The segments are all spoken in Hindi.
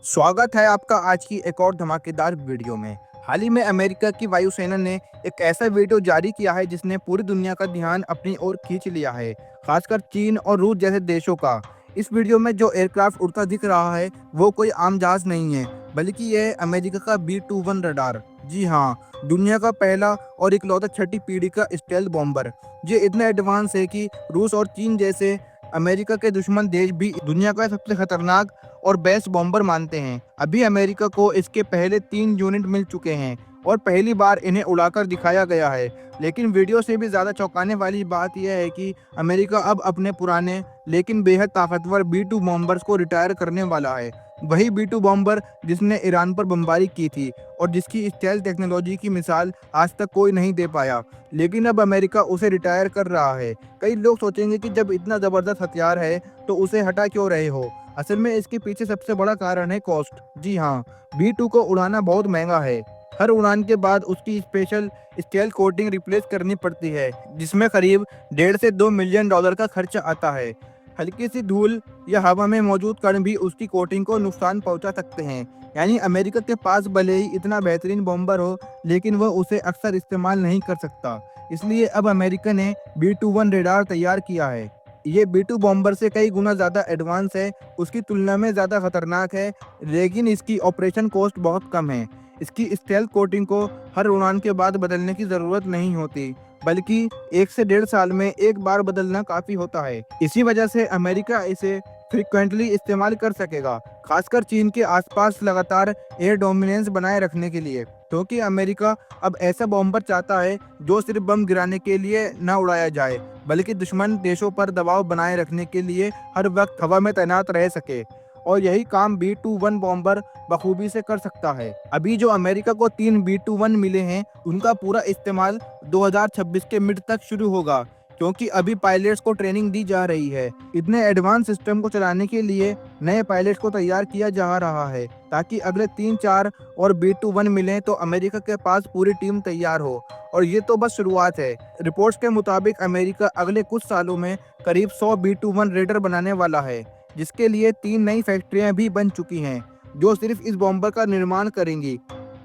स्वागत है आपका आज की एक और धमाकेदार वीडियो में। हाल ही में अमेरिका की वायुसेना ने एक ऐसा वीडियो जारी किया है जिसने पूरी दुनिया का ध्यान अपनी ओर खींच लिया है, खासकर चीन और रूस जैसे देशों का। इस वीडियो में जो एयरक्राफ्ट उड़ता दिख रहा है वो कोई आम जहाज नहीं है, बल्कि यह अमेरिका का B-21 रडार। जी हाँ, दुनिया का पहला और इकलौता छठी पीढ़ी का स्टेल्थ बॉम्बर। ये इतना एडवांस है कि रूस और चीन जैसे अमेरिका के दुश्मन देश भी दुनिया का सबसे खतरनाक और बेस्ट बॉम्बर मानते हैं। अभी अमेरिका को इसके पहले 3 यूनिट मिल चुके हैं और पहली बार इन्हें उड़ाकर दिखाया गया है। लेकिन वीडियो से भी ज़्यादा चौंकाने वाली बात यह है कि अमेरिका अब अपने पुराने लेकिन बेहद ताकतवर B-2 बॉम्बर्स को रिटायर करने वाला है। वही B-2 बॉम्बर जिसने ईरान पर बमबारी की थी और जिसकी स्टेल्थ टेक्नोलॉजी की मिसाल आज तक कोई नहीं दे पाया, लेकिन अब अमेरिका उसे रिटायर कर रहा है। कई लोग सोचेंगे कि जब इतना ज़बरदस्त हथियार है तो उसे हटा क्यों रहे हो। असल में इसके पीछे सबसे बड़ा कारण है कॉस्ट। जी हाँ, B-2 को उड़ाना बहुत महंगा है। हर उड़ान के बाद उसकी स्पेशल स्टेल्थ कोटिंग रिप्लेस करनी पड़ती है, जिसमें करीब 1.5 से $2 मिलियन का खर्चा आता है। हल्की सी धूल या हवा में मौजूद कण भी उसकी कोटिंग को नुकसान पहुंचा सकते हैं। यानी अमेरिका के पास भले ही इतना बेहतरीन बॉम्बर हो, लेकिन वह उसे अक्सर इस्तेमाल नहीं कर सकता। इसलिए अब अमेरिका ने B-21 रेडार तैयार किया है। ये B-2 बॉम्बर से कई गुना ज़्यादा एडवांस है, उसकी तुलना में ज़्यादा खतरनाक है, लेकिन इसकी ऑपरेशन कॉस्ट बहुत कम है। इसकी स्टेल्थ कोटिंग को हर उड़ान के बाद बदलने की ज़रूरत नहीं होती, बल्कि 1 से 1.5 साल में एक बार बदलना काफ़ी होता है। इसी वजह से अमेरिका इसे फ्रीक्वेंटली इस्तेमाल कर सकेगा, खासकर चीन के आसपास लगातार एयर डोमिनेंस बनाए रखने के लिए। क्योंकि अमेरिका अब ऐसा बॉम्बर चाहता है जो सिर्फ बम गिराने के लिए न उड़ाया जाए, बल्कि दुश्मन देशों पर दबाव बनाए रखने के लिए हर वक्त हवा में तैनात रह सके। और यही काम B-21 बॉम्बर बखूबी से कर सकता है। अभी जो अमेरिका को 3 B-21 मिले हैं, उनका पूरा इस्तेमाल 2026 के मिड तक शुरू होगा, क्योंकि अभी पायलट्स को ट्रेनिंग दी जा रही है। इतने एडवांस सिस्टम को चलाने के लिए नए पायलट्स को तैयार किया जा रहा है, ताकि अगले 3-4 और B-21 मिलें तो अमेरिका के पास पूरी टीम तैयार हो। और ये तो बस शुरुआत है। रिपोर्ट्स के मुताबिक अमेरिका अगले कुछ सालों में करीब 100 B-21 रेडर बनाने वाला है, जिसके लिए 3 नई फैक्ट्रियां भी बन चुकी हैं, जो सिर्फ इस बॉम्बर का निर्माण करेंगी।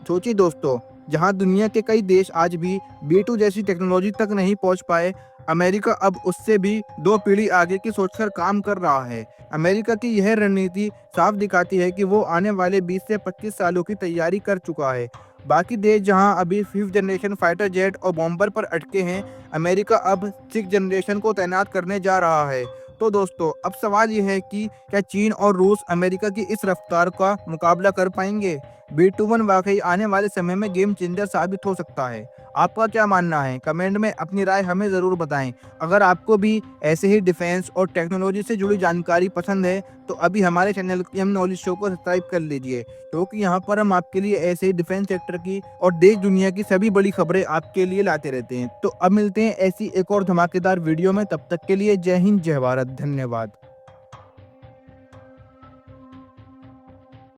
सोचिए दोस्तों, जहां दुनिया के कई देश आज भी B-2 जैसी टेक्नोलॉजी तक नहीं पहुंच पाए, अमेरिका अब उससे भी 2 पीढ़ी आगे की सोचकर काम कर रहा है। अमेरिका की यह रणनीति साफ दिखाती है कि वो आने वाले 20 से 25 सालों की तैयारी कर चुका है। बाकी देश जहां अभी 5th जनरेशन फाइटर जेट और बॉम्बर पर अटके हैं, अमेरिका अब 6th जनरेशन को तैनात करने जा रहा है। तो दोस्तों, अब सवाल यह है कि क्या चीन और रूस अमेरिका की इस रफ्तार का मुकाबला कर पाएंगे? B-21 वाकई आने वाले समय में गेम चेंजर साबित हो सकता है। आपका क्या मानना है? कमेंट में अपनी राय हमें ज़रूर बताएं। अगर आपको भी ऐसे ही डिफेंस और टेक्नोलॉजी से जुड़ी जानकारी पसंद है, तो अभी हमारे चैनल एम नॉलेज शो को सब्सक्राइब कर लीजिए, क्योंकि यहाँ पर हम आपके लिए ऐसे ही डिफेंस सेक्टर की और देश दुनिया की सभी बड़ी खबरें आपके लिए लाते रहते हैं। तो अब मिलते हैं ऐसी एक और धमाकेदार वीडियो में। तब तक के लिए जय हिंद, जय भारत, धन्यवाद।